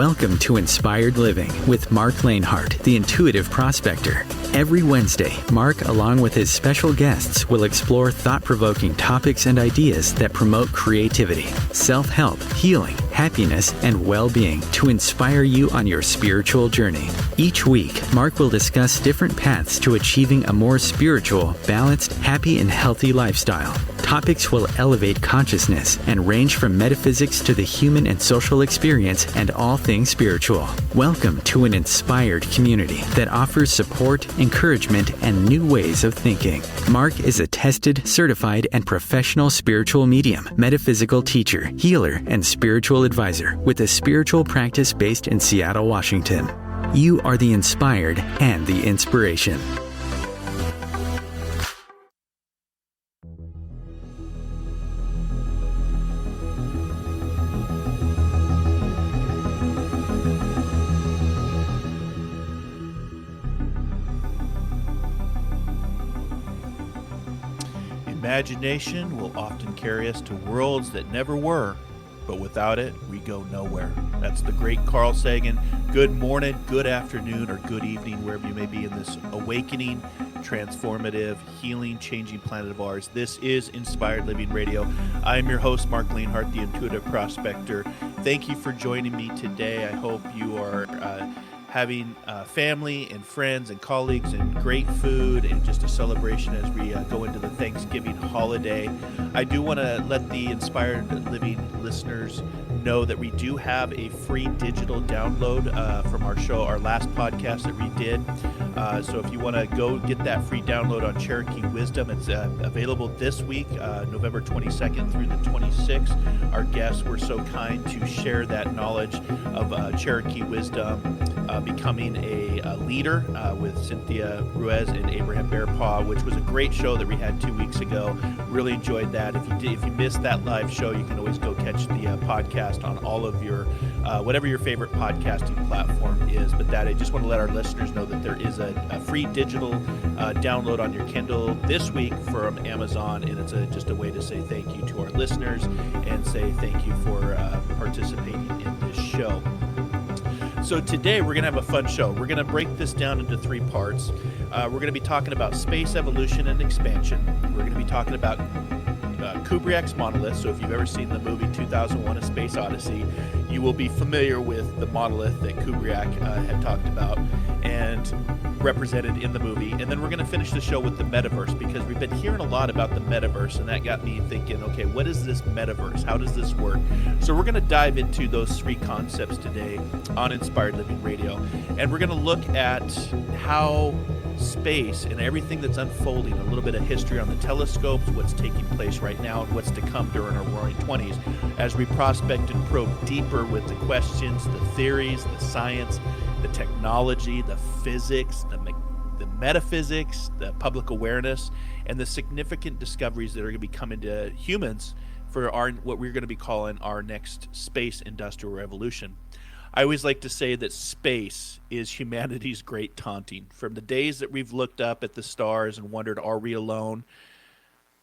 Welcome to Inspired Living with Marc Lainhart, the intuitive prospector. Every Wednesday, Marc, along with his special guests, will explore thought-provoking topics and ideas that promote creativity, self-help, healing, happiness, and well-being to inspire you on your spiritual journey. Each week, Marc will discuss different paths to achieving a more spiritual, balanced, happy, and healthy lifestyle. Topics will elevate consciousness and range from metaphysics to the human and social experience and all things spiritual. Welcome to an inspired community that offers support, encouragement, and new ways of thinking. Marc is a tested, certified, and professional spiritual medium, metaphysical teacher, healer, and spiritual advisor with a spiritual practice based in Seattle, Washington. You are the inspired and the inspiration. Imagination will often carry us to worlds that never were, but without it, we go nowhere. That's the great Carl Sagan. Good morning, good afternoon, or good evening, wherever you may be in this awakening, transformative, healing, changing planet of ours. This is Inspired Living Radio. I am your host, Marc Lainhart, the intuitive prospector. Thank you for joining me today. I hope you are having family and friends and colleagues and great food and just a celebration as we go into the Thanksgiving holiday. I do want to let the Inspired Living listeners know that we do have a free digital download from our show, our last podcast that we did. So if you want to go get that free download on Cherokee Wisdom, it's available this week, November 22nd through the 26th. Our guests were so kind to share that knowledge of Cherokee Wisdom, becoming a leader with Cynthia Ruiz and Abraham Bearpaw, which was a great show that we had 2 weeks ago. Really enjoyed that. If you missed that live show, you can always go catch the podcast on all of your whatever your favorite podcasting platform is. But I just want to let our listeners know that there is a free digital download on your Kindle this week from Amazon, and it's just a way to say thank you to our listeners and say thank you for participating in this show. So today we're going to have a fun show. We're going to break this down into three parts. We're going to be talking about space evolution and expansion. We're going to be talking about Kubrick's Monolith. So if you've ever seen the movie 2001: A Space Odyssey, you will be familiar with the monolith that Kubrick had talked about and represented in the movie. And then we're going to finish the show with the Metaverse, because we've been hearing a lot about the Metaverse, and that got me thinking, okay, what is this Metaverse? How does this work? So we're going to dive into those three concepts today on Inspired Living Radio, and we're going to look at how space and everything that's unfolding, a little bit of history on the telescopes, what's taking place right now, and what's to come during our roaring 20s as we prospect and probe deeper with the questions, the theories, the science, the technology, the physics, the metaphysics, the public awareness, and the significant discoveries that are going to be coming to humans for what we're going to be calling our next space industrial revolution. I always like to say that space is humanity's great taunting. From the days that we've looked up at the stars and wondered, are we alone?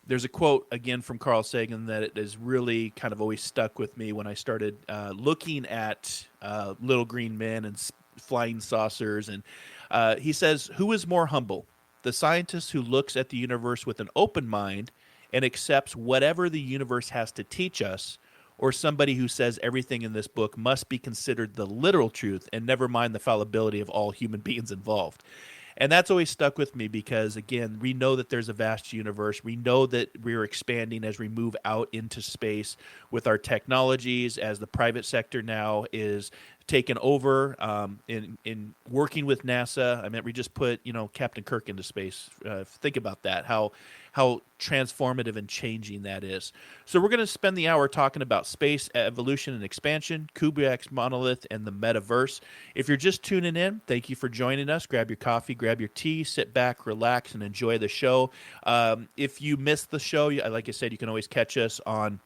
There's a quote, again, from Carl Sagan that it has really kind of always stuck with me when I started looking at little green men and flying saucers. And he says, who is more humble? The scientist who looks at the universe with an open mind and accepts whatever the universe has to teach us, or somebody who says everything in this book must be considered the literal truth and never mind the fallibility of all human beings involved? And that's always stuck with me because, again, we know that there's a vast universe. We know that we're expanding as we move out into space with our technologies, as the private sector now is taken over in working with NASA. I mean, we just put, Captain Kirk into space. Think about that, how transformative and changing that is. So we're going to spend the hour talking about space evolution and expansion, Kubrick's Monolith, and the Metaverse. If you're just tuning in, thank you for joining us. Grab your coffee, grab your tea, sit back, relax, and enjoy the show. If you missed the show, like I said, you can always catch us on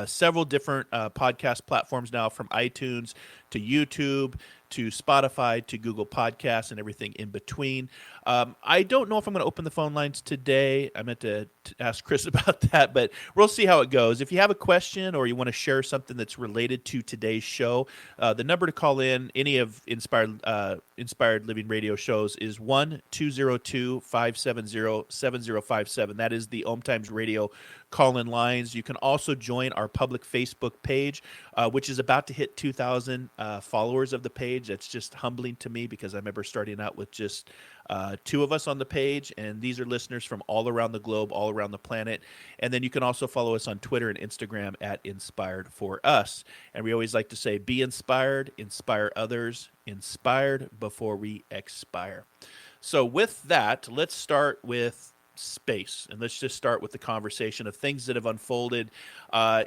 several different podcast platforms now, from iTunes to YouTube to Spotify, to Google Podcasts, and everything in between. I don't know if I'm going to open the phone lines today. I meant to ask Chris about that, but we'll see how it goes. If you have a question or you want to share something that's related to today's show, the number to call in any of Inspired Living Radio shows is 1-202-570-7057. That is the OMTimes Radio call-in lines. You can also join our public Facebook page, which is about to hit 2,000 followers of the page. That's just humbling to me because I remember starting out with just 2 of us on the page, and these are listeners from all around the globe, all around the planet. And then you can also follow us on Twitter and Instagram at Inspired for Us. And we always like to say, be inspired, inspire others, inspired before we expire. So with that, let's start with space, and let's just start with the conversation of things that have unfolded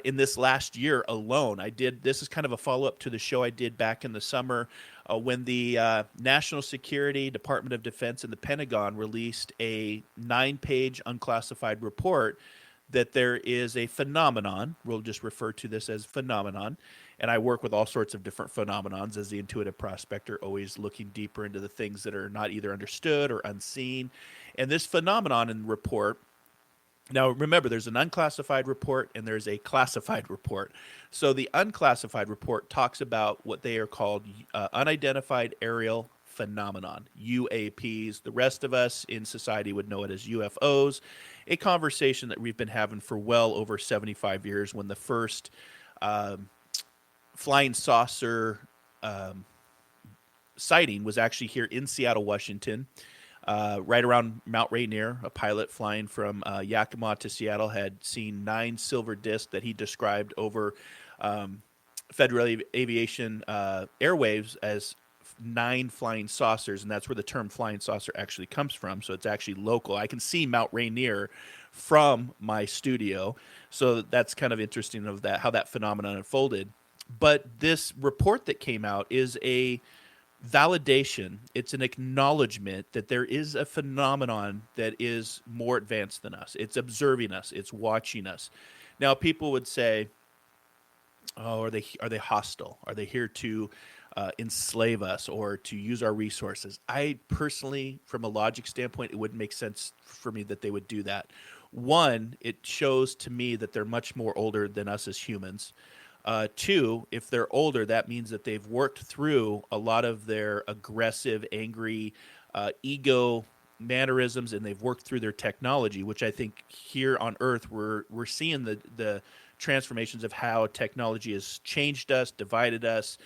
in this last year alone. This is kind of a follow-up to the show I did back in the summer when the National Security, Department of Defense, and the Pentagon released a 9-page unclassified report that there is a phenomenon. We'll just refer to this as phenomenon. And I work with all sorts of different phenomenons as the intuitive prospector, always looking deeper into the things that are not either understood or unseen. And this phenomenon in the report, now remember, there's an unclassified report and there's a classified report. So the unclassified report talks about what they are called unidentified aerial phenomenon, UAPs. The rest of us in society would know it as UFOs, a conversation that we've been having for well over 75 years when the first flying saucer sighting was actually here in Seattle, Washington, right around Mount Rainier. A pilot flying from Yakima to Seattle had seen 9 silver discs that he described over Federal Aviation airwaves as 9 flying saucers, and that's where the term flying saucer actually comes from. So it's actually local. I can see Mount Rainier from my studio, so that's kind of interesting of that, how that phenomenon unfolded. But this report that came out is a validation. It's an acknowledgement that there is a phenomenon that is more advanced than us. It's observing us. It's watching us. Now, people would say, "Oh, are they hostile? Are they here to enslave us or to use our resources?" I personally, from a logic standpoint, it wouldn't make sense for me that they would do that. One, it shows to me that they're much more older than us as humans. 2, if they're older, that means that they've worked through a lot of their aggressive, angry, ego mannerisms, and they've worked through their technology, which I think here on Earth we're seeing the transformations of how technology has changed us, divided us,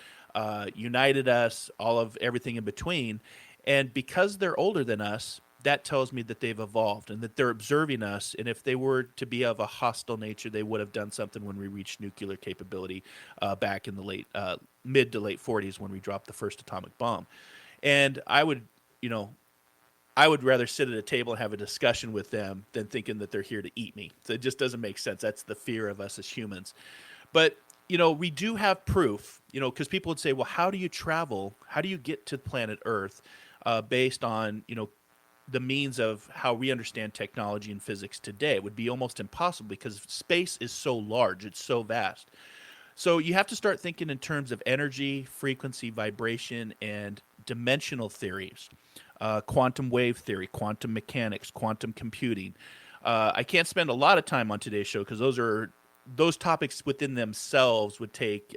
united us, all of everything in between. And because they're older than us, that tells me that they've evolved and that they're observing us. And if they were to be of a hostile nature, they would have done something when we reached nuclear capability back in the mid to late 40s when we dropped the first atomic bomb. And I would rather sit at a table and have a discussion with them than thinking that they're here to eat me. So it just doesn't make sense. That's the fear of us as humans. But we do have proof, because people would say, well, how do you travel? How do you get to planet Earth based on, the means of how we understand technology and physics today? It would be almost impossible because space is so large. It's so vast. So you have to start thinking in terms of energy, frequency, vibration, and dimensional theories, quantum wave theory, quantum mechanics, quantum computing. I can't spend a lot of time on today's show because those topics within themselves would take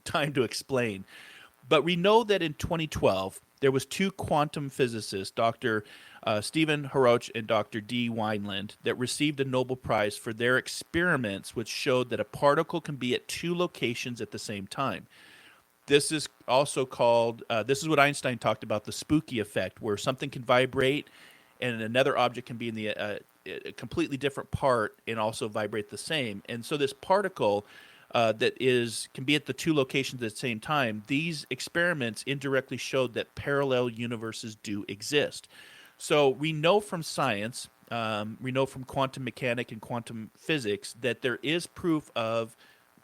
time to explain. But we know that in 2012, there was 2 quantum physicists, Dr. Stephen Hauroch and Dr. D. Wineland, that received a Nobel Prize for their experiments, which showed that a particle can be at 2 locations at the same time. This is also called, this is what Einstein talked about, the spooky effect, where something can vibrate and another object can be in a completely different part and also vibrate the same. And so this particle can be at the 2 locations at the same time. These experiments indirectly showed that parallel universes do exist. So we know from science, we know from quantum mechanics and quantum physics that there is proof of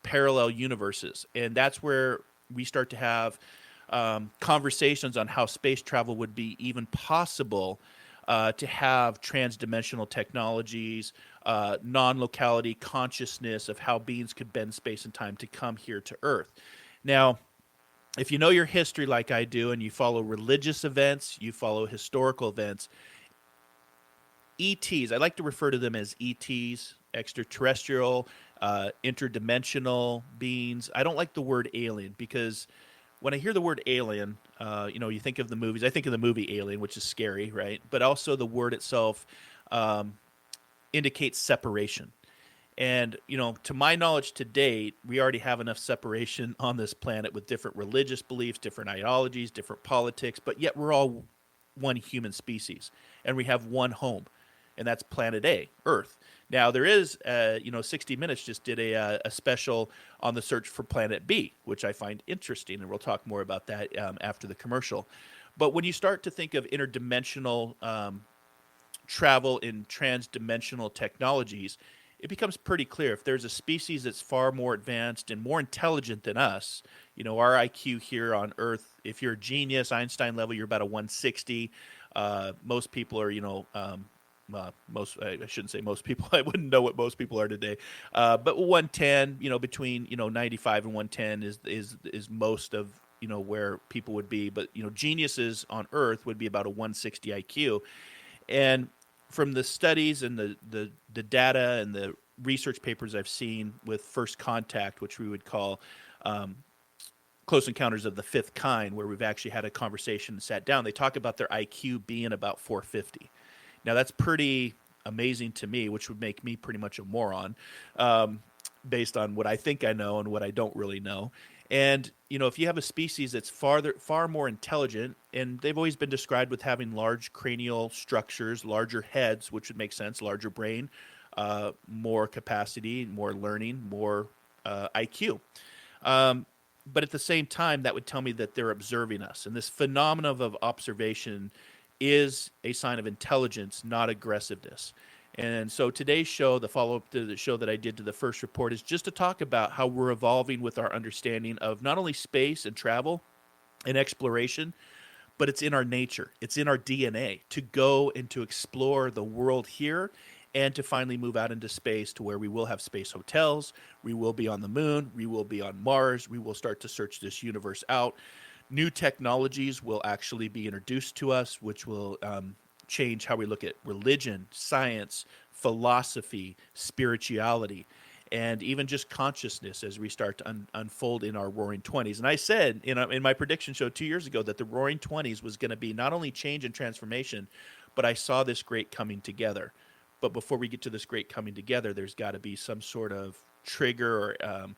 parallel universes. And that's where we start to have conversations on how space travel would be even possible, to have transdimensional technologies, non-locality consciousness of how beings could bend space and time to come here to Earth. Now, if you know your history like I do, and you follow religious events, you follow historical events, ETs, I like to refer to them as ETs, extraterrestrial, interdimensional beings. I don't like the word alien because when I hear the word alien, you think of the movies. I think of the movie Alien, which is scary, right? But also the word itself um, indicates separation. And, to my knowledge to date, we already have enough separation on this planet with different religious beliefs, different ideologies, different politics, but yet we're all one human species and we have one home, and that's planet A, Earth. Now, there is, 60 Minutes just did a special on the search for planet B, which I find interesting, and we'll talk more about that after the commercial. But when you start to think of interdimensional travel in transdimensional technologies, it becomes pretty clear if there's a species that's far more advanced and more intelligent than us. Our IQ here on Earth, if you're a genius, Einstein level, you're about a 160. Most people are, I shouldn't say most people. I wouldn't know what most people are today. But 110, between 95 and 110 is most of where people would be. But geniuses on Earth would be about a 160 IQ, and from the studies and the data and the research papers I've seen with First Contact, which we would call Close Encounters of the Fifth Kind, where we've actually had a conversation and sat down, they talk about their IQ being about 450. Now, that's pretty amazing to me, which would make me pretty much a moron based on what I think I know and what I don't really know. And, if you have a species that's far more intelligent, and they've always been described with having large cranial structures, larger heads, which would make sense, larger brain, more capacity, more learning, more IQ. But at the same time, that would tell me that they're observing us. And this phenomenon of observation is a sign of intelligence, not aggressiveness. And so today's show, the follow-up to the show that I did to the first report, is just to talk about how we're evolving with our understanding of not only space and travel and exploration, but it's in our nature. It's in our DNA to go and to explore the world here and to finally move out into space to where we will have space hotels, we will be on the moon, we will be on Mars, we will start to search this universe out. New technologies will actually be introduced to us, which will change how we look at religion, science, philosophy, spirituality, and even just consciousness as we start to unfold in our Roaring Twenties. And I said in my prediction show 2 years ago that the Roaring Twenties was going to be not only change and transformation, but I saw this great coming together. But before we get to this great coming together, there's got to be some sort of trigger or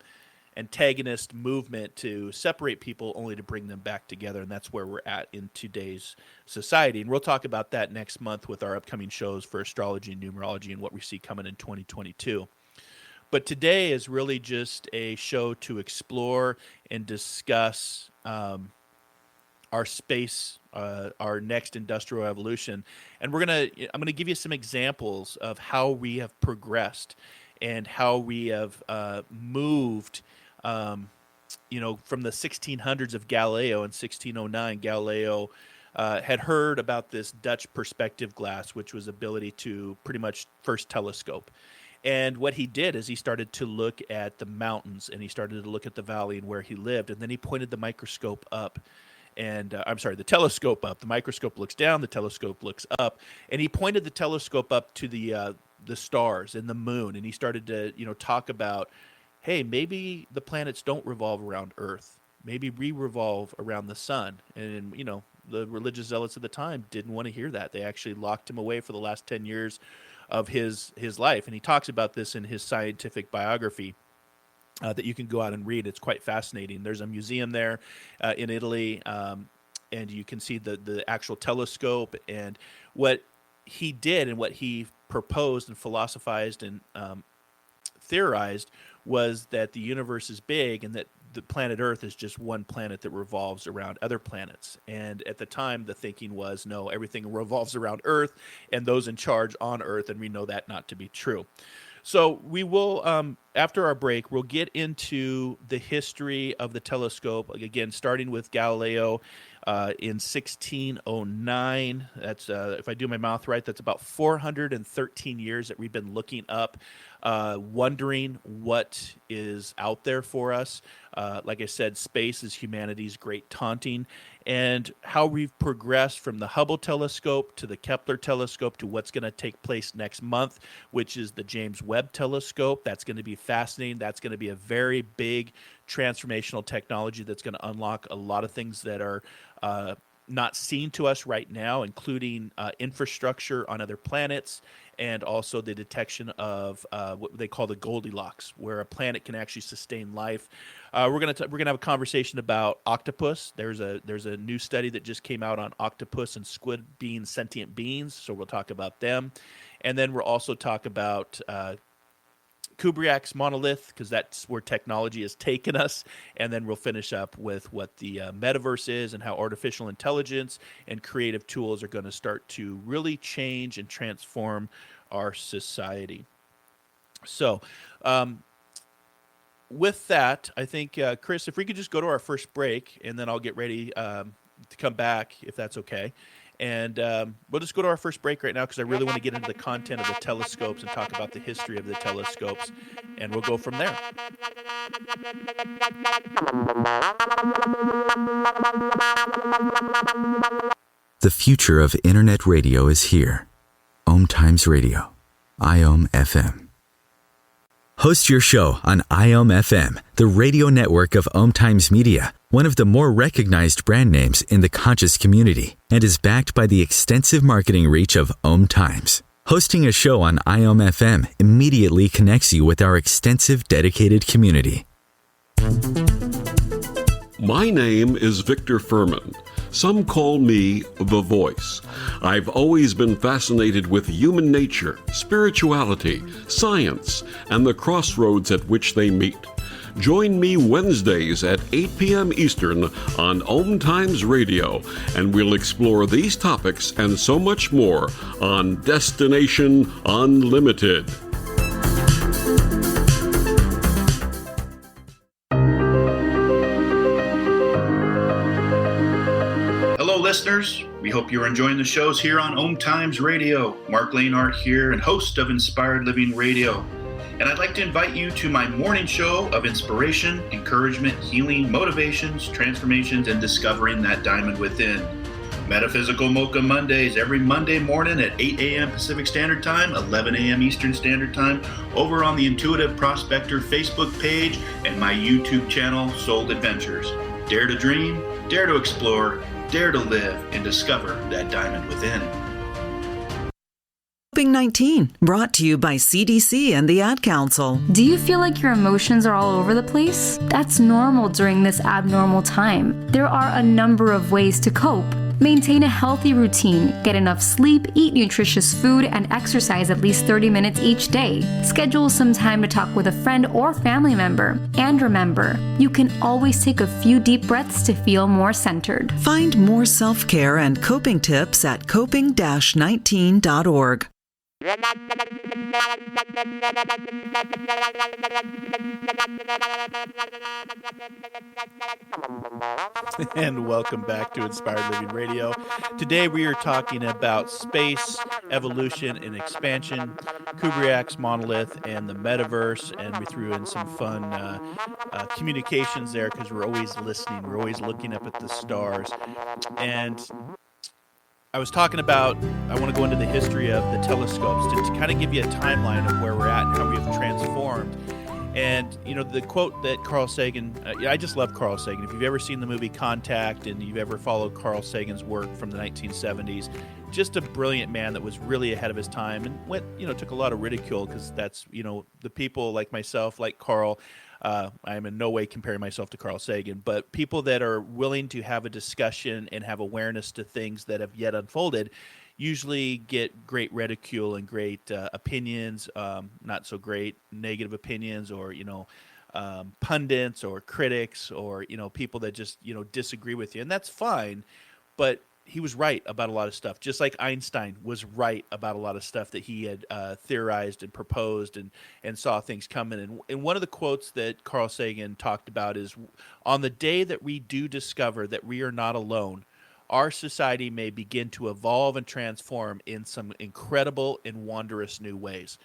antagonist movement to separate people only to bring them back together, and that's where we're at in today's society. And we'll talk about that next month with our upcoming shows for astrology and numerology and what we see coming in 2022. But today is really just a show to explore and discuss our space, our next industrial evolution. And I'm gonna give you some examples of how we have progressed and how we have moved from the 1600s of Galileo. In 1609, Galileo had heard about this Dutch perspective glass, which was ability to pretty much first telescope. And what he did is he started to look at the mountains, and he started to look at the valley and where he lived, and then he pointed the microscope up. And the telescope up. The microscope looks down, the telescope looks up, and he pointed the telescope up to the stars and the moon, and he started to talk about, hey, maybe the planets don't revolve around Earth. Maybe we revolve around the sun. And, the religious zealots at the time didn't want to hear that. They actually locked him away for the last 10 years of his life. And he talks about this in his scientific biography that you can go out and read. It's quite fascinating. There's a museum there in Italy, and you can see the actual telescope. And what he did and what he proposed and philosophized and theorized was that the universe is big and that the planet Earth is just one planet that revolves around other planets. And at the time, the thinking was, no, everything revolves around Earth and those in charge on Earth, and we know that not to be true. So we will, after our break, we'll get into the history of the telescope, again, starting with Galileo in 1609. That's, if I do my math right, that's about 413 years that we've been looking up wondering what is out there for us. Like I said, space is humanity's great taunting, and how we've progressed from the Hubble telescope to the Kepler telescope to what's going to take place next month, which is the James Webb telescope. That's going to be fascinating. That's going to be a very big transformational technology that's going to unlock a lot of things that are not seen to us right now, including infrastructure on other planets, and also the detection of what they call the Goldilocks, where a planet can actually sustain life. We're gonna have a conversation about octopus. There's a new study that just came out on octopus and squid being sentient beings, so we'll talk about them, and then we'll also talk about Kubrick's Monolith, because that's where technology has taken us, and then we'll finish up with what the metaverse is and how artificial intelligence and creative tools are going to start to really change and transform our society. So with that, I think, Chris, if we could just go to our first break, and then I'll get ready to come back, if that's okay. And we'll just go to our first break right now, because I really want to get into the content of the telescopes and talk about the history of the telescopes, and we'll go from there. The future of internet radio is here. OMTimes Radio, IOM FM. Host your show on IOM FM, the radio network of OMTimes Media, one of the more recognized brand names in the conscious community, and is backed by the extensive marketing reach of OMTimes. Hosting a show on IOM FM immediately connects you with our extensive dedicated community. My name is Victor Furman. Some call me The Voice. I've always been fascinated with human nature, spirituality, science, and the crossroads at which they meet. Join me Wednesdays at 8 p.m. Eastern on OMTimes Radio, and we'll explore these topics and so much more on Destination Unlimited. Listeners, we hope you're enjoying the shows here on OMTimes Radio. Marc Lainhart here, and host of Inspired Living Radio. And I'd like to invite you to my morning show of inspiration, encouragement, healing, motivations, transformations, and discovering that diamond within. Metaphysical Mocha Mondays every Monday morning at 8 a.m. Pacific Standard Time, 11 a.m. Eastern Standard Time, over on the Intuitive Prospector Facebook page and my YouTube channel, Soul Adventures. Dare to dream, dare to explore, dare to live, and discover that diamond within. COVID-19, brought to you by CDC and the Ad Council. Do you feel like your emotions are all over the place? That's normal during this abnormal time. There are a number of ways to cope. Maintain a healthy routine, get enough sleep, eat nutritious food, and exercise at least 30 minutes each day. Schedule some time to talk with a friend or family member. And remember, you can always take a few deep breaths to feel more centered. Find more self-care and coping tips at coping-19.org. And welcome back to Inspired Living Radio. Today we are talking about space, evolution, and expansion, Kubrick's Monolith, and the Metaverse, and we threw in some fun communications there, because we're always listening, we're always looking up at the stars. And I was talking about, I want to go into the history of the telescopes to kind of give you a timeline of where we're at and how we have transformed. And, you know, the quote that Carl Sagan, I just love Carl Sagan. If you've ever seen the movie Contact and you've ever followed Carl Sagan's work from the 1970s, just a brilliant man that was really ahead of his time and took a lot of ridicule, because that's, the people like myself, like Carl, I am in no way comparing myself to Carl Sagan, but people that are willing to have a discussion and have awareness to things that have yet unfolded usually get great ridicule and great opinions, not so great negative opinions, or pundits or critics, or people that just disagree with you, and that's fine. But he was right about a lot of stuff, just like Einstein was right about a lot of stuff that he had theorized and proposed and saw things coming. And one of the quotes that Carl Sagan talked about is, on the day that we do discover that we are not alone, our society may begin to evolve and transform in some incredible and wondrous new ways.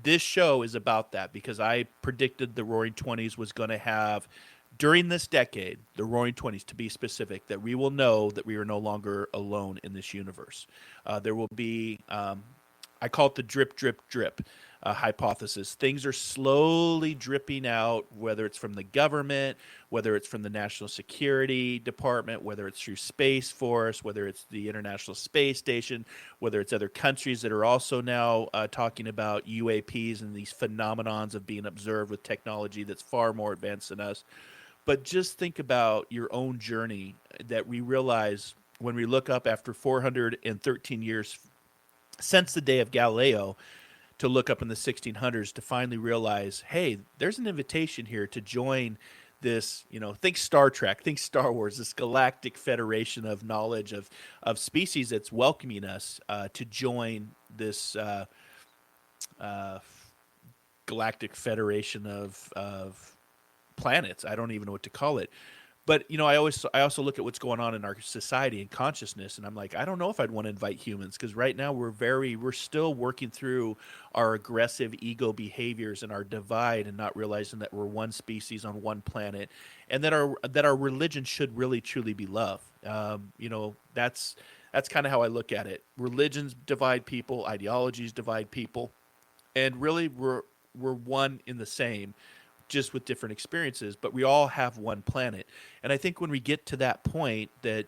this show is about that, because I predicted the Roaring Twenties was going to have, during this decade, the Roaring Twenties, to be specific, that we will know that we are no longer alone in this universe. There will be, I call it the drip, drip, drip hypothesis. Things are slowly dripping out, whether it's from the government, whether it's from the National Security Department, whether it's through Space Force, whether it's the International Space Station, whether it's other countries that are also now talking about UAPs and these phenomenons of being observed with technology that's far more advanced than us. But just think about your own journey, that we realize when we look up after 413 years since the day of Galileo, to look up in the 1600s, to finally realize, hey, there's an invitation here to join this, think Star Trek, think Star Wars, this galactic federation of knowledge of species that's welcoming us to join this galactic federation of planets. I don't even know what to call it. But I also look at what's going on in our society and consciousness, and I'm like, I don't know if I'd want to invite humans, because right now we're still working through our aggressive ego behaviors and our divide, and not realizing that we're one species on one planet, and that our religion should really truly be love. That's kind of how I look at it. Religions divide people, ideologies divide people, and really we're one in the same, just with different experiences, but we all have one planet. And I think when we get to that point that,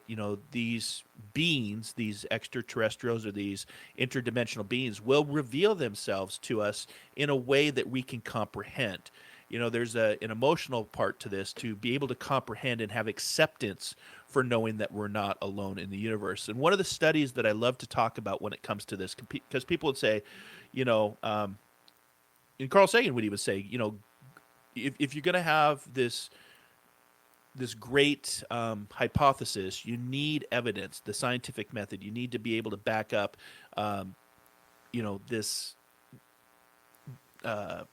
these beings, these extraterrestrials or these interdimensional beings will reveal themselves to us in a way that we can comprehend. There's an emotional part to this, to be able to comprehend and have acceptance for knowing that we're not alone in the universe. And one of the studies that I love to talk about when it comes to this, because people would say, and Carl Sagan would even say, if you're going to have this great hypothesis, you need evidence, the scientific method. You need to be able to back up, this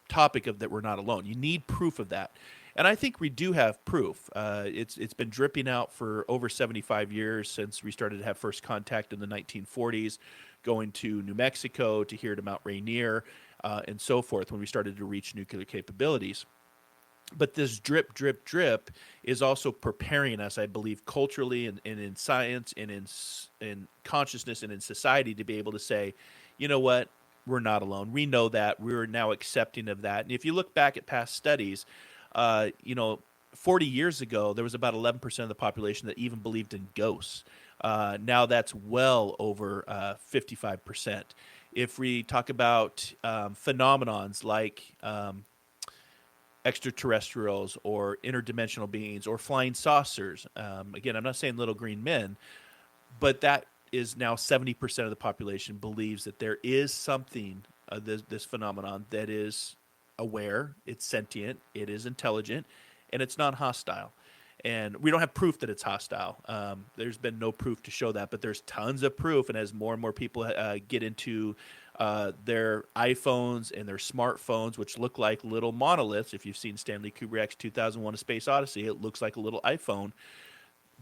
topic of that we're not alone. You need proof of that. And I think we do have proof. It's been dripping out for over 75 years since we started to have first contact in the 1940s, going to New Mexico, to here to Mount Rainier, and so forth, when we started to reach nuclear capabilities. But this drip, drip, drip is also preparing us, I believe, culturally and in science and in consciousness and in society, to be able to say, you know what, we're not alone. We know that. We're now accepting of that. And if you look back at past studies, 40 years ago, there was about 11% of the population that even believed in ghosts. Now that's well over 55%. If we talk about phenomenons like extraterrestrials or interdimensional beings or flying saucers. Again, I'm not saying little green men, but that is now 70% of the population believes that there is something, this phenomenon, that is aware, it's sentient, it is intelligent, and it's not hostile. And we don't have proof that it's hostile. There's been no proof to show that, but there's tons of proof. And as more and more people get into their iPhones and their smartphones, which look like little monoliths, if you've seen Stanley Kubrick's 2001: A Space Odyssey, it looks like a little iPhone.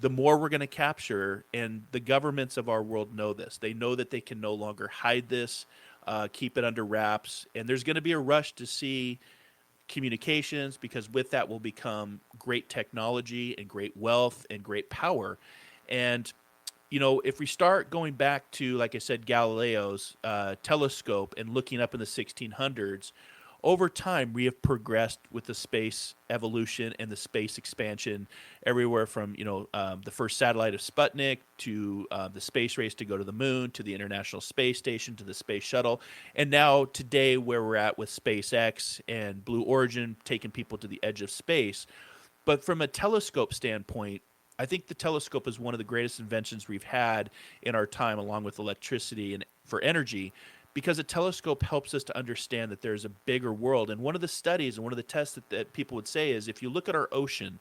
The more we're going to capture, and the governments of our world know this. They know that they can no longer hide this, keep it under wraps, and there's going to be a rush to see communications, because with that will become great technology and great wealth and great power. And if we start going back to, like I said, Galileo's telescope and looking up in the 1600s, over time we have progressed with the space evolution and the space expansion, everywhere from the first satellite of Sputnik to the space race to go to the moon, to the International Space Station, to the space shuttle, and now today where we're at with SpaceX and Blue Origin taking people to the edge of space. But from a telescope standpoint, I think the telescope is one of the greatest inventions we've had in our time, along with electricity and for energy, because a telescope helps us to understand that there's a bigger world. And one of the studies and one of the tests that people would say is, if you look at our ocean,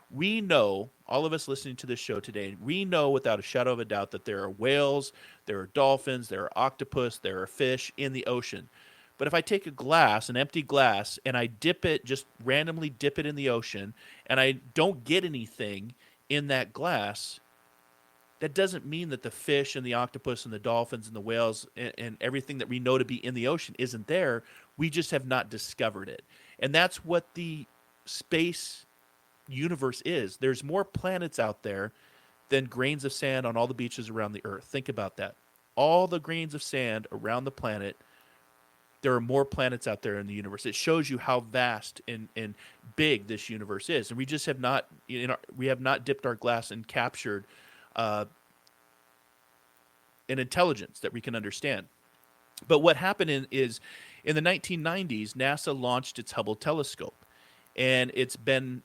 we know, all of us listening to this show today, we know without a shadow of a doubt that there are whales, there are dolphins, there are octopus, there are fish in the ocean. But if I take a glass, an empty glass, and I dip it, just randomly dip it in the ocean, and I don't get anything in that glass, that doesn't mean that the fish and the octopus and the dolphins and the whales and everything that we know to be in the ocean isn't there. We just have not discovered it. And that's what the space universe is. There's more planets out there than grains of sand on all the beaches around the earth. Think about that. All the grains of sand around the planet, there are more planets out there in the universe. It shows you how vast and big this universe is. And we just have not, we have not dipped our glass and captured an intelligence that we can understand. But what happened is in the 1990s, NASA launched its Hubble telescope. And it's been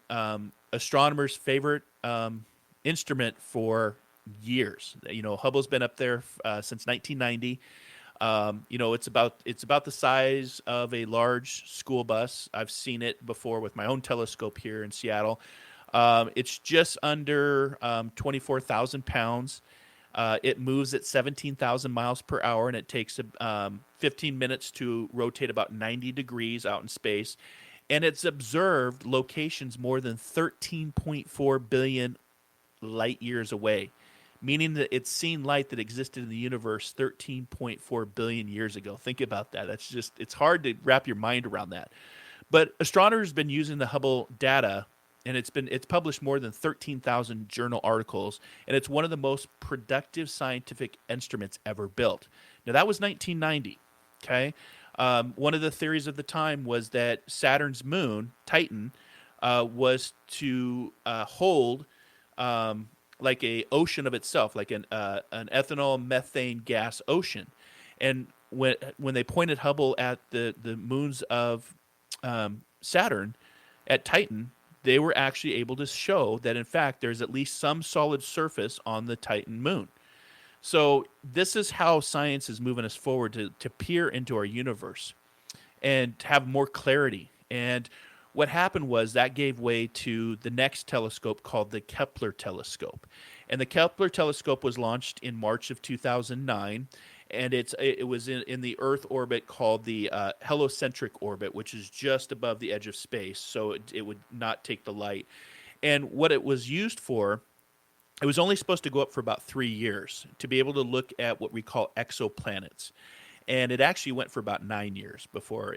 astronomers' favorite instrument for years. Hubble's been up there since 1990. It's about the size of a large school bus. I've seen it before with my own telescope here in Seattle. It's just under 24,000 pounds. It moves at 17,000 miles per hour, and it takes 15 minutes to rotate about 90 degrees out in space. And it's observed locations more than 13.4 billion light years away, meaning that it's seen light that existed in the universe 13.4 billion years ago. Think about that. It's hard to wrap your mind around that. But astronomers have been using the Hubble data, and it's published more than 13,000 journal articles, and it's one of the most productive scientific instruments ever built. Now, that was 1990, okay? One of the theories of the time was that Saturn's moon, Titan, was to hold like a ocean of itself, like an ethanol methane gas ocean. And when they pointed Hubble at the moons of Saturn, at Titan, they were actually able to show that, in fact, there's at least some solid surface on the Titan moon. So this is how science is moving us forward to peer into our universe and have more clarity. And what happened was that gave way to the next telescope called the Kepler telescope. And the Kepler telescope was launched in March of 2009, and it was in the Earth orbit called the heliocentric orbit, which is just above the edge of space, so it would not take the light. And what it was used for, it was only supposed to go up for about 3 years to be able to look at what we call exoplanets. And it actually went for about 9 years before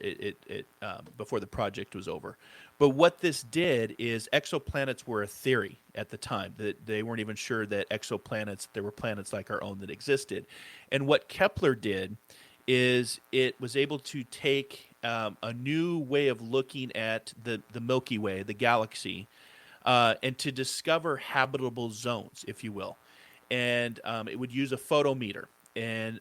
before the project was over. But what this did is exoplanets were a theory at the time. That they weren't even sure that there were planets like our own that existed. And what Kepler did is it was able to take a new way of looking at the Milky Way, the galaxy, and to discover habitable zones, if you will. And it would use a photometer. And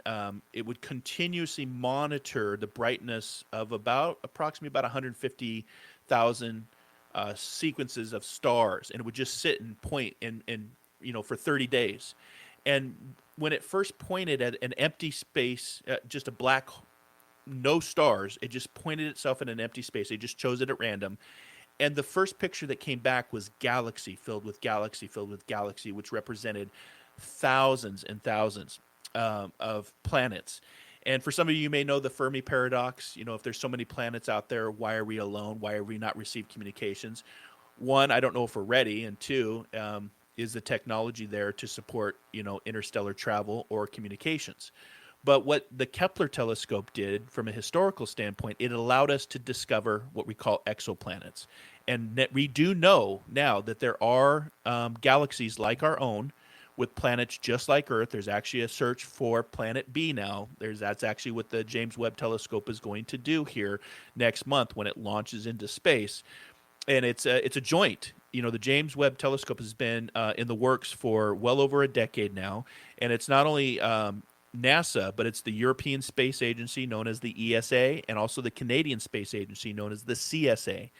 it would continuously monitor the brightness of approximately 150,000 sequences of stars, and it would just sit and point for 30 days. And when it first pointed at an empty space, just a black, no stars, it just pointed itself in an empty space. They just chose it at random. And the first picture that came back was galaxy filled with galaxy, which represented thousands and thousands of planets. And for some of you may know the Fermi Paradox. If there's so many planets out there, why are we alone? Why are we not receiving communications? One, I don't know if we're ready. And two, is the technology there to support, interstellar travel or communications? But what the Kepler telescope did from a historical standpoint, it allowed us to discover what we call exoplanets. And we do know now that there are galaxies like our own with planets just like Earth. There's actually a search for Planet B now. That's actually what the James Webb telescope is going to do here next month when it launches into space. And it's a joint. The James Webb telescope has been in the works for well over a decade now. And it's not only NASA, but it's the European Space Agency, known as the ESA, and also the Canadian Space Agency, known as the CSA.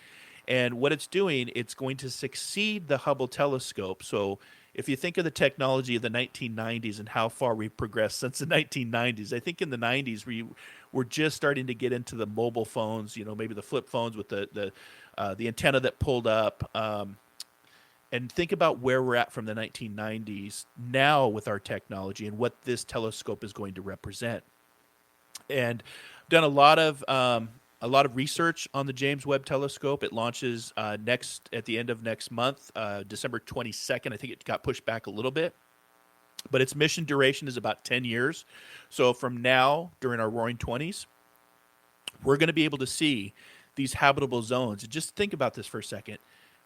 And what it's doing, it's going to succeed the Hubble telescope. So if you think of the technology of the 1990s and how far we've progressed since the 1990s, I think in the 90s we were just starting to get into the mobile phones, maybe the flip phones with the antenna that pulled up. And think about where we're at from the 1990s now with our technology and what this telescope is going to represent. And I've done a lot of research on the James Webb telescope. It launches at the end of next month, December 22nd. I think it got pushed back a little bit. but its mission duration is about 10 years. So from now, during our roaring 20s, we're going to be able to see these habitable zones. And just think about this for a second.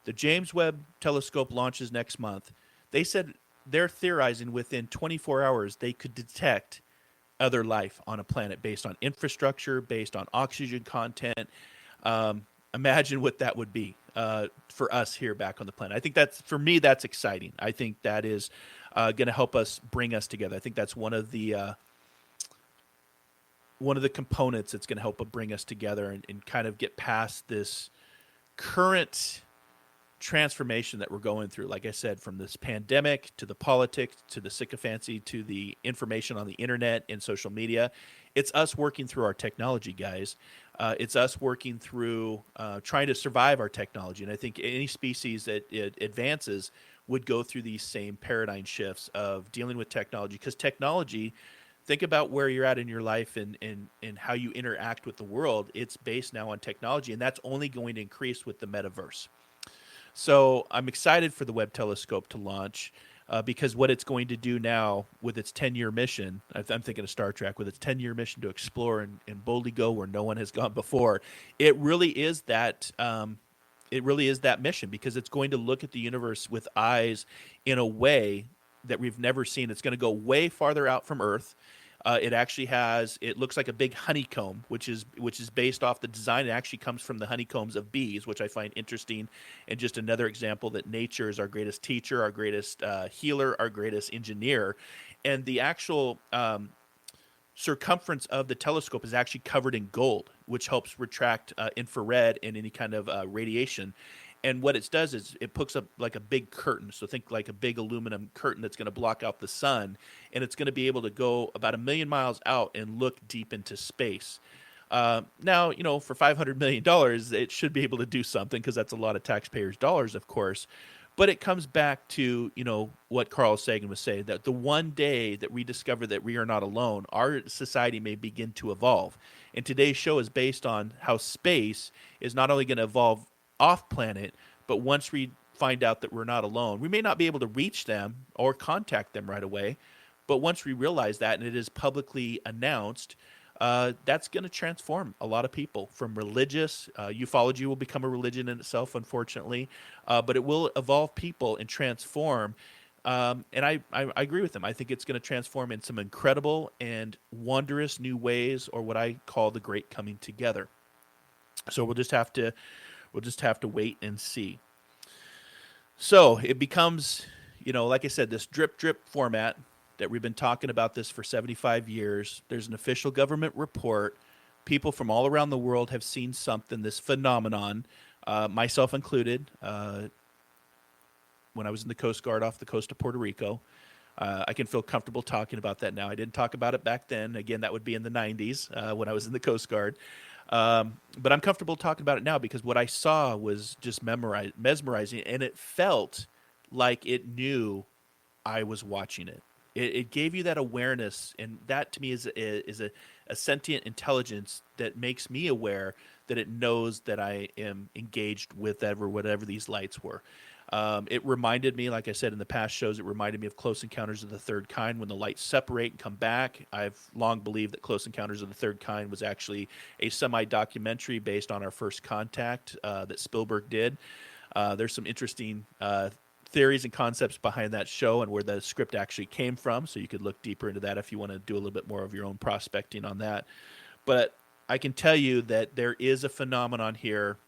The James Webb Telescope launches next month. They said they're theorizing within 24 hours they could detect other life on a planet based on infrastructure, based on oxygen content. Imagine what that would be for us here back on the planet. I think for me, that's exciting. I think that is going to help us bring us together. I think that's one of the components that's going to help bring us together and kind of get past this current transformation that we're going through. Like I said, from this pandemic to the politics to the sycophancy to the information on the internet and social media, it's us working through our technology, guys. It's us working through trying to survive our technology. And I think any species that it advances would go through these same paradigm shifts of dealing with technology, because technology, think about where you're at in your life and how you interact with the world. It's based now on technology, and that's only going to increase with the metaverse. So I'm excited for the Webb telescope to launch because what it's going to do now with its 10-year mission, I'm thinking of Star Trek, with its 10-year mission to explore and boldly go where no one has gone before, it really is that mission, because it's going to look at the universe with eyes in a way that we've never seen. It's going to go way farther out from Earth. It looks like a big honeycomb, which is based off the design. It actually comes from the honeycombs of bees, which I find interesting. And just another example that nature is our greatest teacher, our greatest healer, our greatest engineer. And the actual circumference of the telescope is actually covered in gold, which helps retract infrared and any kind of radiation. And what it does is it puts up like a big curtain. So think like a big aluminum curtain that's going to block out the sun. And it's going to be able to go about 1 million miles out and look deep into space. Now, for $500 million, it should be able to do something, because that's a lot of taxpayers' dollars, of course. But it comes back to, what Carl Sagan was saying, that the one day that we discover that we are not alone, our society may begin to evolve. And today's show is based on how space is not only going to evolve off planet, but once we find out that we're not alone, we may not be able to reach them or contact them right away. But once we realize that, and it is publicly announced, that's going to transform a lot of people from religious. Ufology will become a religion in itself, unfortunately, but it will evolve people and transform. And I agree with them. I think it's going to transform in some incredible and wondrous new ways, or what I call the great coming together. So we'll just have to wait and see. So it becomes, like I said, this drip format that we've been talking about this for 75 years. There's an official government report. People from all around the world have seen something, this phenomenon, myself included, when I was in the Coast Guard off the coast of Puerto Rico. I can feel comfortable talking about that now. I didn't talk about it back then. Again, that would be in the 90s when I was in the Coast Guard. But I'm comfortable talking about it now because what I saw was just mesmerizing, and it felt like it knew I was watching it. It gave you that awareness, and that to me is a sentient intelligence that makes me aware that it knows that I am engaged with whatever these lights were. It reminded me, like I said in the past shows, it reminded me of Close Encounters of the Third Kind when the lights separate and come back. I've long believed that Close Encounters of the Third Kind was actually a semi-documentary based on our first contact that Spielberg did. There's some interesting theories and concepts behind that show and where the script actually came from, so you could look deeper into that if you want to do a little bit more of your own prospecting on that. But I can tell you that there is a phenomenon here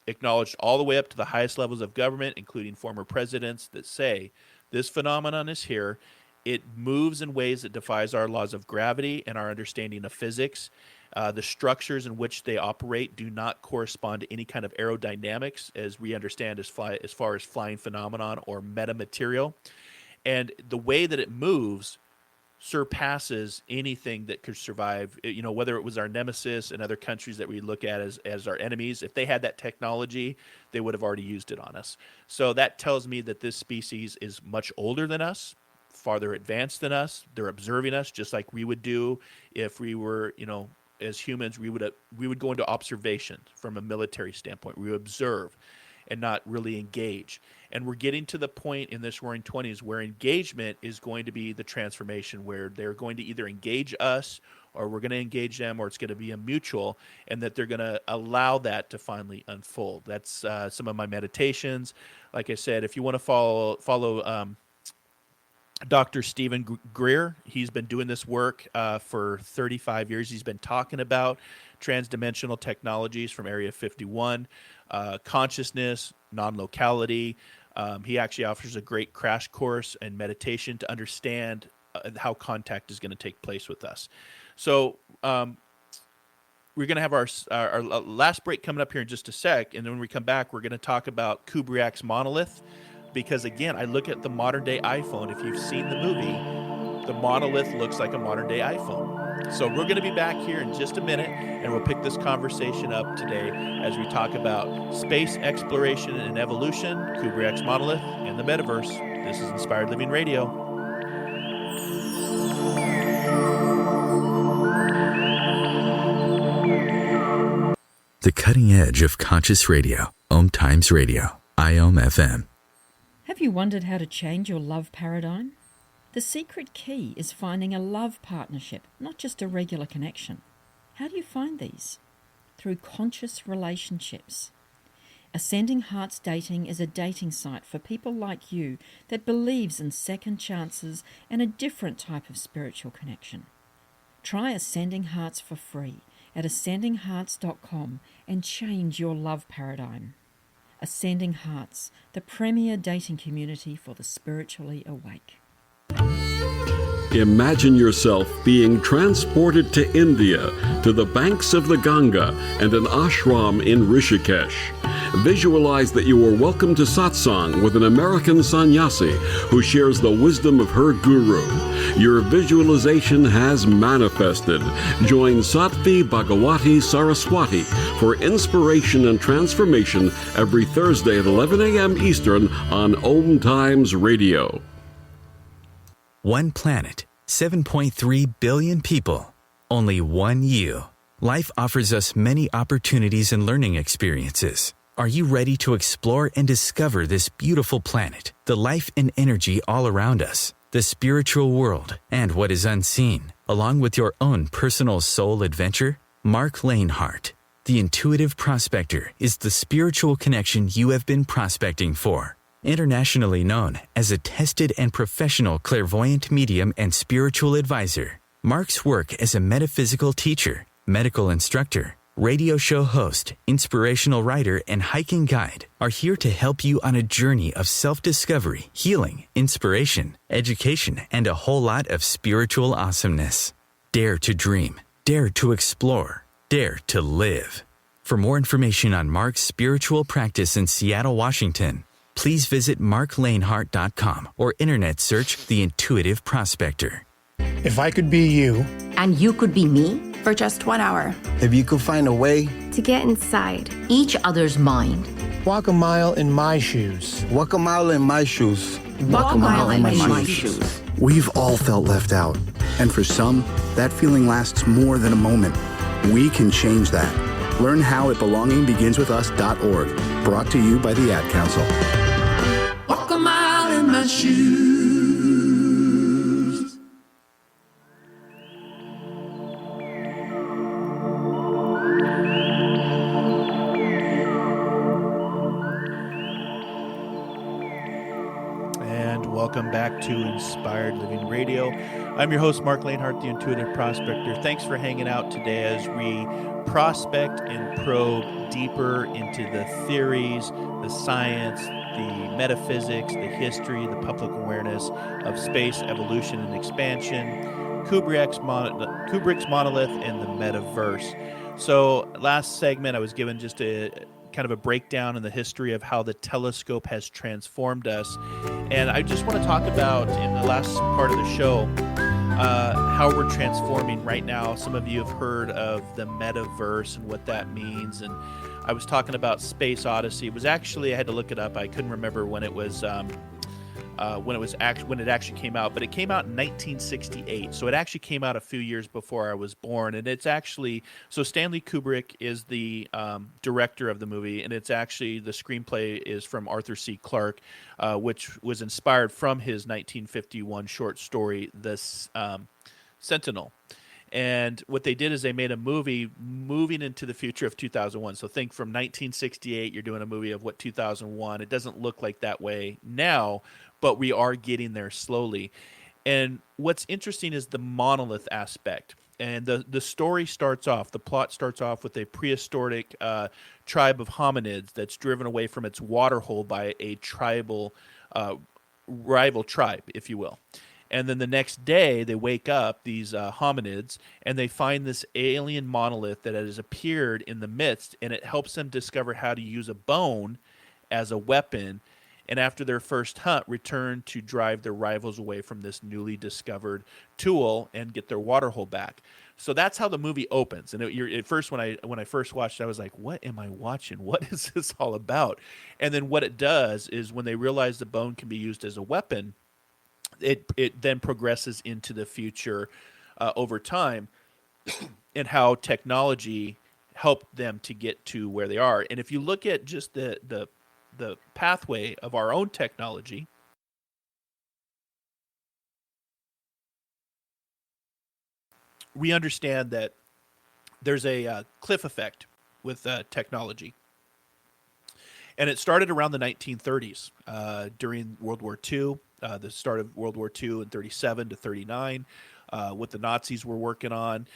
acknowledged all the way up to the highest levels of government, including former presidents, that say this phenomenon is here. It moves in ways that defies our laws of gravity and our understanding of physics. The structures in which they operate do not correspond to any kind of aerodynamics as we understand as far as flying phenomenon or metamaterial. And the way that it moves surpasses anything that could survive, whether it was our nemesis and other countries that we look at as our enemies. If they had that technology, they would have already used it on us. So that tells me that this species is much older than us, farther advanced than us. They're observing us just like we would do if we were, as humans, we would go into observation from a military standpoint. We would observe. and not really engage. And we're getting to the point in this Roaring Twenties where engagement is going to be the transformation, where they're going to either engage us or we're going to engage them, or it's going to be a mutual, and that they're going to allow that to finally unfold. That's some of my meditations. Like I said, if you want to follow Dr. Stephen Greer, he's been doing this work for 35 years. He's been talking about transdimensional technologies from Area 51, consciousness, non-locality. He actually offers a great crash course in meditation to understand how contact is going to take place with us. So we're going to have our last break coming up here in just a sec, and then when we come back, we're going to talk about Kubrick's Monolith, because again, I look at the modern-day iPhone. If you've seen the movie, the Monolith looks like a modern-day iPhone. So we're going to be back here in just a minute, and we'll pick this conversation up today as we talk about space exploration and evolution, Kubrick's Monolith, and the Metaverse. This is Inspired Living Radio. The cutting edge of conscious radio, OMTimes Radio, IOM FM. Have you wondered how to change your love paradigm? The secret key is finding a love partnership, not just a regular connection. How do you find these? Through conscious relationships. Ascending Hearts Dating is a dating site for people like you that believes in second chances and a different type of spiritual connection. Try Ascending Hearts for free at ascendinghearts.com and change your love paradigm. Ascending Hearts, the premier dating community for the spiritually awake. Imagine yourself being transported to India, to the banks of the Ganga and an ashram in Rishikesh. Visualize that you are welcome to satsang with an American sannyasi who shares the wisdom of her guru. Your visualization has manifested. Join Sattvi Bhagawati Saraswati for inspiration and transformation every Thursday at 11 a.m. Eastern on OMTimes Radio. One planet, 7.3 billion people, only one you. Life offers us many opportunities and learning experiences. Are you ready to explore and discover this beautiful planet, the life and energy all around us, the spiritual world, and what is unseen, along with your own personal soul adventure? Marc Lainhart, the intuitive prospector, is the spiritual connection you have been prospecting for. Internationally known as a tested and professional clairvoyant medium and spiritual advisor, Marc's work as a metaphysical teacher, medical instructor, radio show host, inspirational writer, and hiking guide are here to help you on a journey of self-discovery, healing, inspiration, education, and a whole lot of spiritual awesomeness. Dare to dream. Dare to explore. Dare to live. For more information on Marc's spiritual practice in Seattle, Washington, please visit marclainhart.com or internet search The Intuitive Prospector. If I could be you, and you could be me, for just 1 hour. If you could find a way to get inside each other's mind. Walk a mile in my shoes. Walk a mile in my shoes. Walk a mile in my shoes. We've all felt left out. And for some, that feeling lasts more than a moment. We can change that. Learn how at belongingbeginswithus.org. Brought to you by the Ad Council. Walk a mile in my shoes. Welcome back to Inspired Living Radio. I'm your host, Marc Lainhart, the Intuitive Prospector. Thanks for hanging out today as we prospect and probe deeper into the theories, the science, the metaphysics, the history, the public awareness of space, evolution, and expansion, Kubrick's Monolith, and the Metaverse. So last segment, I was given just a kind of a breakdown in the history of how the telescope has transformed us. And I just want to talk about, in the last part of the show, how we're transforming right now. Some of you have heard of the Metaverse and what that means. And I was talking about Space Odyssey. It was actually, I had to look it up. I couldn't remember when it was when it actually came out, but it came out in 1968, so it actually came out a few years before I was born. And it's actually, so Stanley Kubrick is the director of the movie, and it's actually, the screenplay is from Arthur C. Clarke, which was inspired from his 1951 short story, The Sentinel. And what they did is they made a movie moving into the future of 2001. So think from 1968, you're doing a movie of what 2001. It doesn't look like that way now, but we are getting there slowly. And what's interesting is the monolith aspect. And the story starts off, the plot starts off with a prehistoric tribe of hominids that's driven away from its waterhole by a tribal rival tribe, if you will. And then the next day, they wake up, these hominids, and they find this alien monolith that has appeared in the midst, and it helps them discover how to use a bone as a weapon. And after their first hunt, return to drive their rivals away from this newly discovered tool and get their waterhole back. So that's how the movie opens. And at first, when I first watched it, I was like, what am I watching? What is this all about? And then what it does is when they realize the bone can be used as a weapon, it then progresses into the future over time and how technology helped them to get to where they are. And if you look at just the pathway of our own technology, we understand that there's a cliff effect with technology. And it started around the 1930s during World War II. The start of World War II in 37 to 39, what the Nazis were working on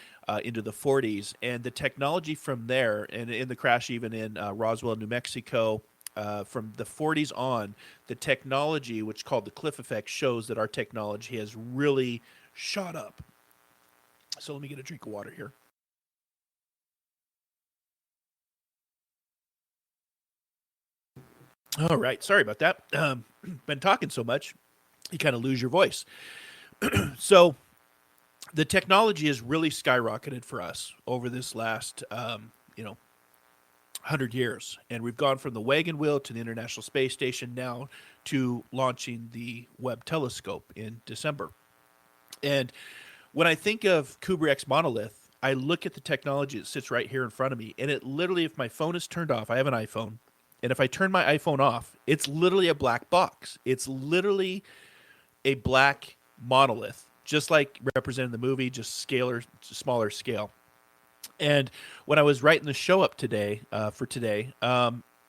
into the 40s. And the technology from there, and in the crash even in Roswell, New Mexico, from the 40s on, the technology, which is called the cliff effect, shows that our technology has really shot up. So let me get a drink of water here. All right. Sorry about that. Been talking so much, you kind of lose your voice. So the technology has really skyrocketed for us over this last, 100 years. And we've gone from the wagon wheel to the International Space Station now to launching the Webb telescope in December. And when I think of Kubrick's Monolith, I look at the technology that sits right here in front of me. And it literally, if my phone is turned off, I have an iPhone. And if I turn my iPhone off, it's literally a black box. It's literally a black monolith, just like represented in the movie, just smaller scale. And when I was writing the show up today, I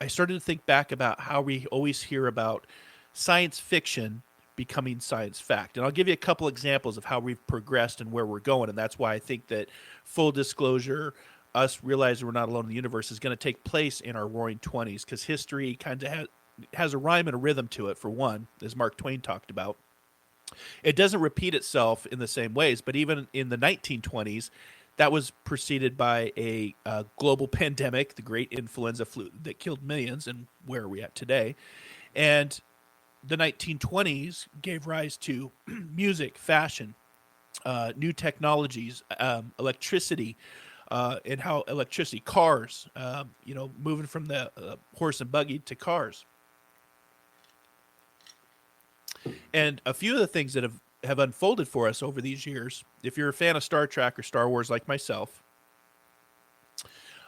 started to think back about how we always hear about science fiction becoming science fact. And I'll give you a couple examples of how we've progressed and where we're going. And that's why I think that, full disclosure, us realizing we're not alone in the universe is going to take place in our roaring 20s, because history kind of has a rhyme and a rhythm to it, for one, as Mark Twain talked about. It doesn't repeat itself in the same ways, but even in the 1920s, that was preceded by a global pandemic, the great influenza flu that killed millions, and where are we at today? And the 1920s gave rise to music, fashion, new technologies, electricity, and how electricity, cars, moving from the horse and buggy to cars. And a few of the things that have unfolded for us over these years, if you're a fan of Star Trek or Star Wars like myself,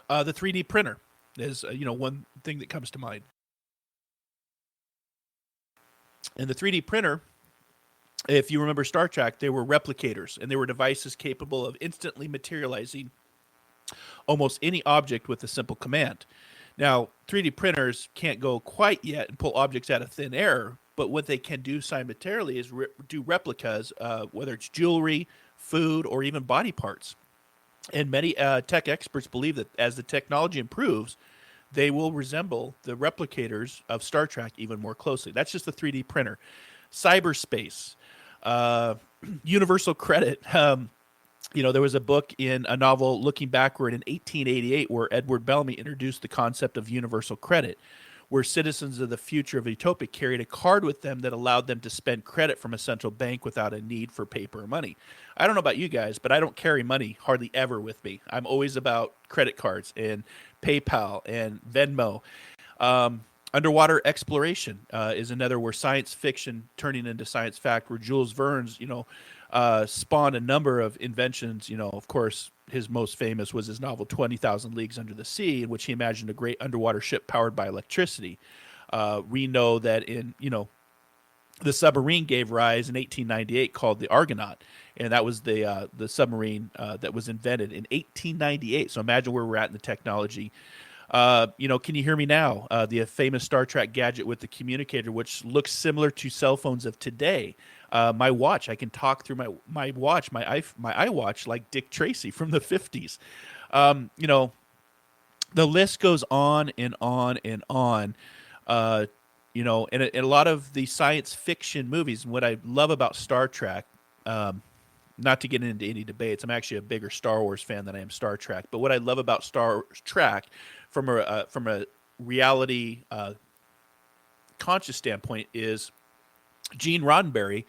the 3D printer is, one thing that comes to mind. And the 3D printer, if you remember Star Trek, they were replicators, and they were devices capable of instantly materializing almost any object with a simple command. Now, 3D printers can't go quite yet and pull objects out of thin air, but what they can do simultaneously is do replicas, whether it's jewelry, food, or even body parts. And many tech experts believe that as the technology improves, they will resemble the replicators of Star Trek even more closely. That's just the 3D printer. Cyberspace, universal credit. There was a book in a novel looking backward in 1888 where Edward Bellamy introduced the concept of universal credit, where citizens of the future of Utopia carried a card with them that allowed them to spend credit from a central bank without a need for paper or money. I don't know about you guys, but I don't carry money hardly ever with me. I'm always about credit cards and PayPal and Venmo. Underwater exploration is another, where science fiction turning into science fact, where Jules Verne's, spawned a number of inventions. Of course, his most famous was his novel 20,000 Leagues Under the Sea, in which he imagined a great underwater ship powered by electricity. We know that the submarine gave rise in 1898, called the Argonaut, and that was the submarine that was invented in 1898. So imagine where we're at in the technology. Can you hear me now? The famous Star Trek gadget with the communicator, which looks similar to cell phones of today. My watch, I can talk through my watch, my iWatch, like Dick Tracy from the 50s. The list goes on and on and on. And a lot of the science fiction movies, and what I love about Star Trek, not to get into any debates, I'm actually a bigger Star Wars fan than I am Star Trek, but what I love about Star Trek from a reality conscious standpoint is Gene Roddenberry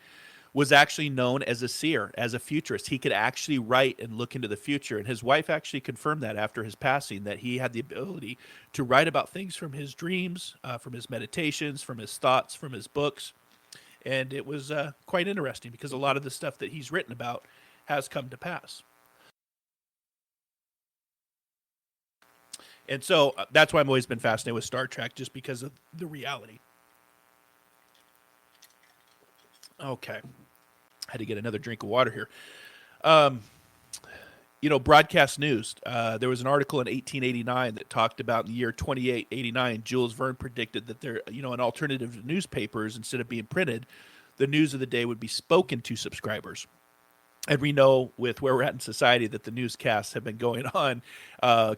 was actually known as a seer, as a futurist. He could actually write and look into the future. And his wife actually confirmed that after his passing, that he had the ability to write about things from his dreams, from his meditations, from his thoughts, from his books. And it was quite interesting, because a lot of the stuff that he's written about has come to pass. And so that's why I've always been fascinated with Star Trek, just because of the reality. Okay. Had to get another drink of water here. Broadcast news. There was an article in 1889 that talked about in the year 2889, Jules Verne predicted that there, an alternative to newspapers, instead of being printed, the news of the day would be spoken to subscribers. And we know, with where we're at in society, that the newscasts have been going on,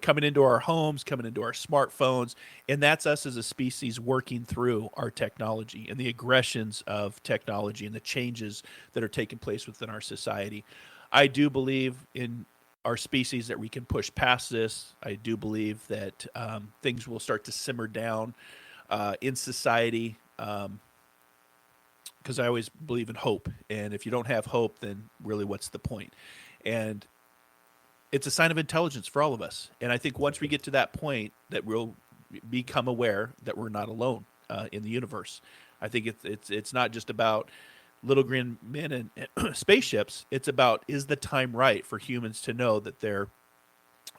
coming into our homes, coming into our smartphones, and that's us as a species working through our technology and the aggressions of technology and the changes that are taking place within our society. I do believe in our species that we can push past this. I do believe that things will start to simmer down in society, because I always believe in hope. And if you don't have hope, then really what's the point? And it's a sign of intelligence for all of us. And I think once we get to that point, that we'll become aware that we're not alone in the universe. I think it's not just about little green men and spaceships. It's about, is the time right for humans to know that they're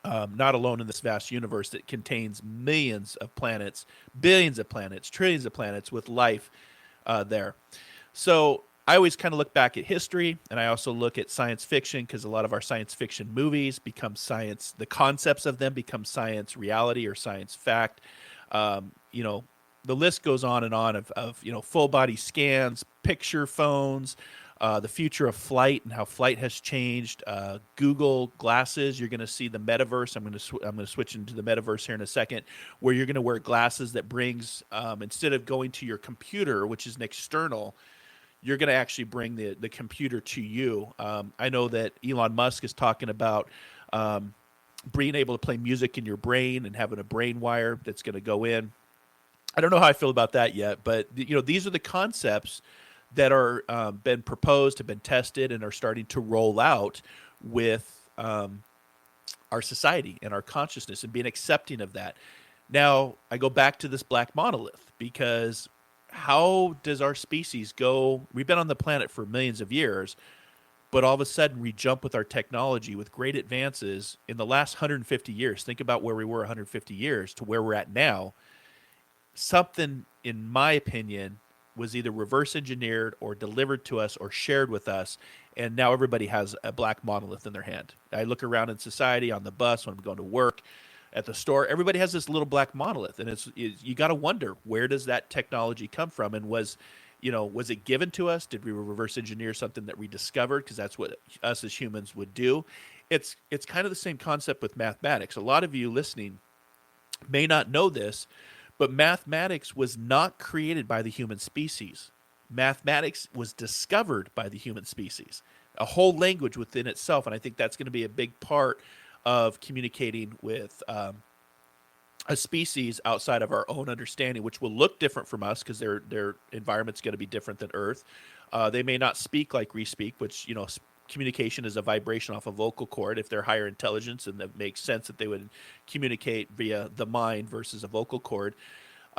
not alone in this vast universe that contains millions of planets, billions of planets, trillions of planets with life there. So I always kind of look back at history, and I also look at science fiction, because a lot of our science fiction movies become science. The concepts of them become science reality or science fact. The list goes on and on of full body scans, picture phones, the future of flight and how flight has changed. Google glasses, you're going to see the metaverse. I'm going to switch into the metaverse here in a second, where you're going to wear glasses that brings, instead of going to your computer, which is an external, you're going to actually bring the computer to you. I know that Elon Musk is talking about being able to play music in your brain and having a brain wire that's going to go in. I don't know how I feel about that yet, but these are the concepts that are been proposed, have been tested, and are starting to roll out with our society and our consciousness, and being accepting of that. Now, I go back to this black monolith, because how does our species go? We've been on the planet for millions of years, but all of a sudden we jump with our technology with great advances in the last 150 years. Think about where we were 150 years to where we're at now. Something, in my opinion, was either reverse engineered or delivered to us or shared with us, and now everybody has a black monolith in their hand. I look around in society, on the bus, when I'm going to work, at the store, everybody has this little black monolith, and you got to wonder, where does that technology come from? And was it given to us? Did we reverse engineer something that we discovered? Because that's what us as humans would do. It's kind of the same concept with mathematics. A lot of you listening may not know this, but mathematics was not created by the human species. Mathematics was discovered by the human species, a whole language within itself. And I think that's going to be a big part of communicating with a species outside of our own understanding, which will look different from us, because their environment's going to be different than Earth. They may not speak like we speak, which, communication is a vibration off a vocal cord. If they're higher intelligence, and that makes sense that they would communicate via the mind versus a vocal cord.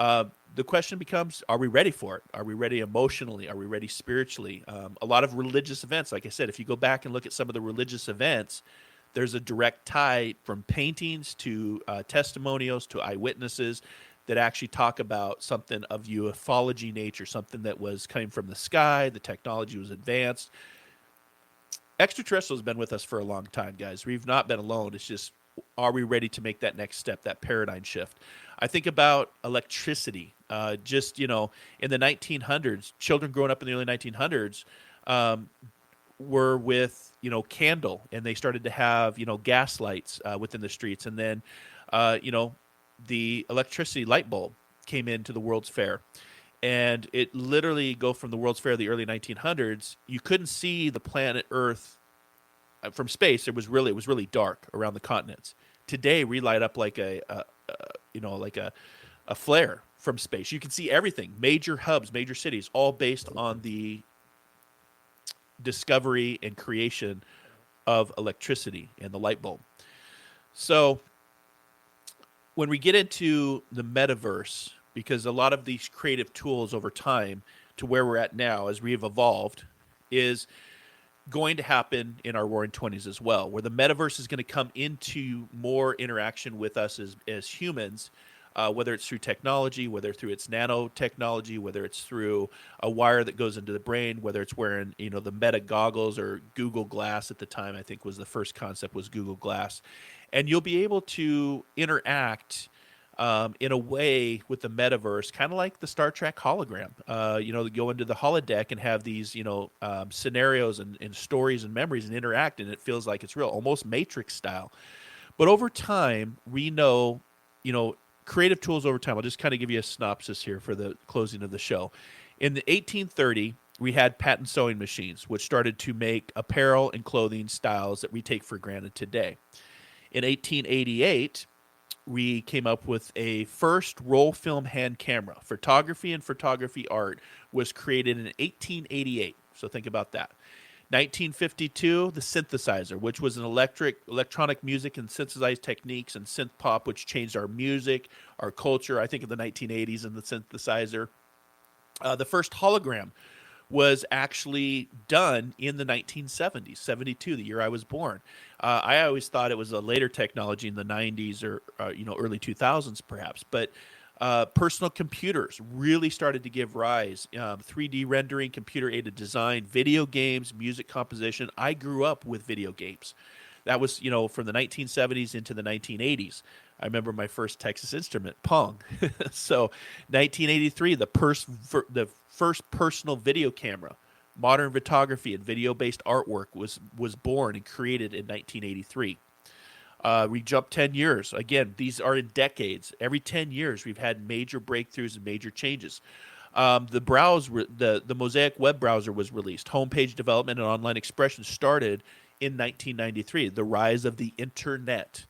The question becomes, are we ready for it? Are we ready emotionally? Are we ready spiritually? A lot of religious events, like I said, if you go back and look at some of the religious events, there's a direct tie from paintings to testimonials to eyewitnesses that actually talk about something of ufology nature, something that was coming from the sky, the technology was advanced. Extraterrestrials have been with us for a long time, guys. We've not been alone. It's just, are we ready to make that next step, that paradigm shift? I think about electricity. In the 1900s, children growing up in the early 1900s were with, candle, and they started to have, gas lights within the streets. And then, the electricity light bulb came into the World's Fair. And it literally go from the World's Fair of the early 1900s. You couldn't see the planet Earth from space. It was really dark around the continents. Today, we light up like a flare from space. You can see everything, major hubs, major cities, all based on the discovery and creation of electricity and the light bulb. So when we get into the metaverse, because a lot of these creative tools over time to where we're at now as we have evolved is going to happen in our roaring 20s as well, where the metaverse is going to come into more interaction with us as humans, whether it's through technology, whether through its nanotechnology, whether it's through a wire that goes into the brain, whether it's wearing, the Meta goggles or Google Glass at the time, I think was the first concept was Google Glass. And you'll be able to interact in a way with the metaverse, kind of like the Star Trek hologram. Go into the holodeck and have these, scenarios and stories and memories and interact, and it feels like it's real, almost Matrix style. But over time, we know, creative tools over time. I'll just kind of give you a synopsis here for the closing of the show. In the 1830, we had patent sewing machines, which started to make apparel and clothing styles that we take for granted today. In 1888, we came up with a first roll film hand camera. Photography and photography art was created in 1888. So think about that. 1952, the synthesizer, which was an electronic music and synthesized techniques and synth pop, which changed our music, our culture. I think of the 1980s and the synthesizer. The first hologram was actually done in the 1970s, 72, the year I was born. I always thought it was a later technology in the 90s or early 2000s perhaps, but personal computers really started to give rise. 3D rendering, computer-aided design, video games, music composition. I grew up with video games. That was, from the 1970s into the 1980s. I remember my first Texas Instrument, Pong. So 1983, the first personal video camera, modern photography and video-based artwork was born and created in 1983. We jumped 10 years. Again, these are in decades. Every 10 years, we've had major breakthroughs and major changes. The Mosaic web browser was released. Homepage development and online expression started in 1993. The rise of the internet.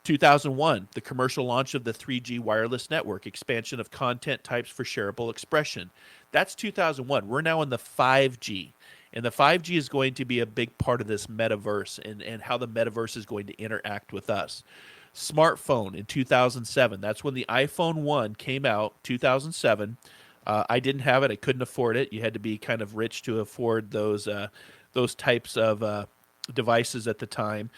2001, the commercial launch of the 3G wireless network, expansion of content types for shareable expression. That's 2001. We're now in the 5G. And the 5G is going to be a big part of this metaverse and how the metaverse is going to interact with us. Smartphone in 2007. That's when the iPhone 1 came out, 2007. I didn't have it. I couldn't afford it. You had to be kind of rich to afford those types of devices at the time.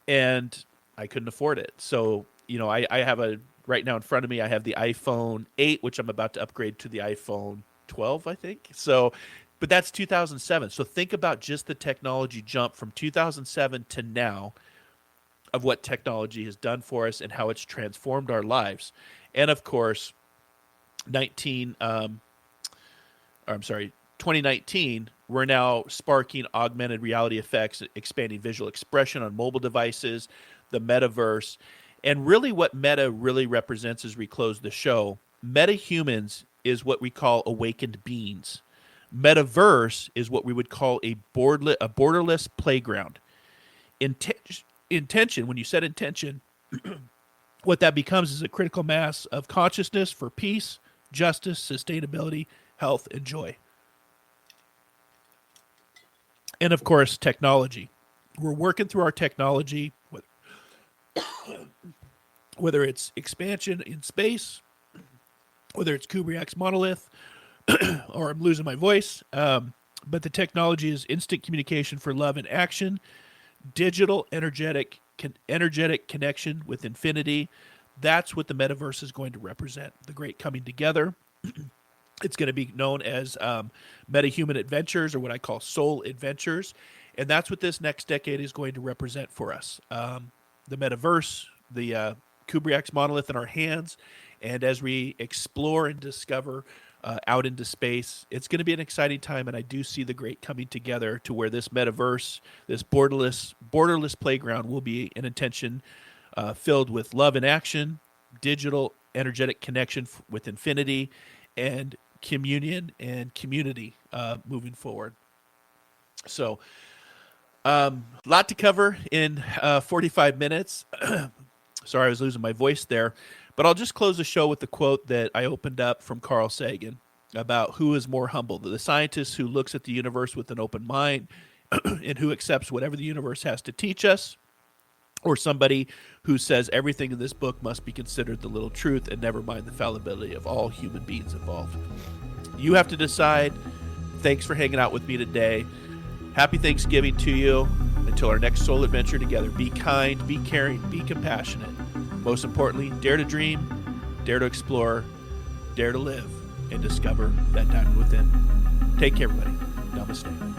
And I couldn't afford it. So, I have right now in front of me, I have the iPhone 8, which I'm about to upgrade to the iPhone 12, I think. So, but that's 2007. So think about just the technology jump from 2007 to now of what technology has done for us and how it's transformed our lives. And of course, 2019, we're now sparking augmented reality effects, expanding visual expression on mobile devices, the metaverse. And really what meta really represents as we close the show, meta-humans is what we call awakened beings. Metaverse is what we would call a borderless playground. Intention, when you set intention, what that becomes is a critical mass of consciousness for peace, justice, sustainability, health, and joy. And of course, technology. We're working through our technology, whether it's expansion in space, whether it's Kubrick's Monolith or I'm losing my voice. But the technology is instant communication for love and action, digital energetic connection with infinity. That's what the metaverse is going to represent, the great coming together. It's going to be known as meta-human adventures, or what I call soul adventures. And that's what this next decade is going to represent for us. The metaverse, the Kubrick's Monolith in our hands. And as we explore and discover out into space, it's going to be an exciting time. And I do see the great coming together to where this metaverse, this borderless playground will be an intention filled with love and action, digital energetic connection with infinity, and communion and community moving forward. So lot to cover in 45 minutes. Sorry, I was losing my voice there. But I'll just close the show with the quote that I opened up from Carl Sagan about who is more humble, the scientist who looks at the universe with an open mind and who accepts whatever the universe has to teach us, or somebody who says everything in this book must be considered the little truth and never mind the fallibility of all human beings involved. You have to decide. Thanks for hanging out with me today. Happy Thanksgiving to you. Until our next soul adventure together, be kind, be caring, be compassionate. Most importantly, dare to dream, dare to explore, dare to live, and discover that diamond within. Take care, everybody. Namaste.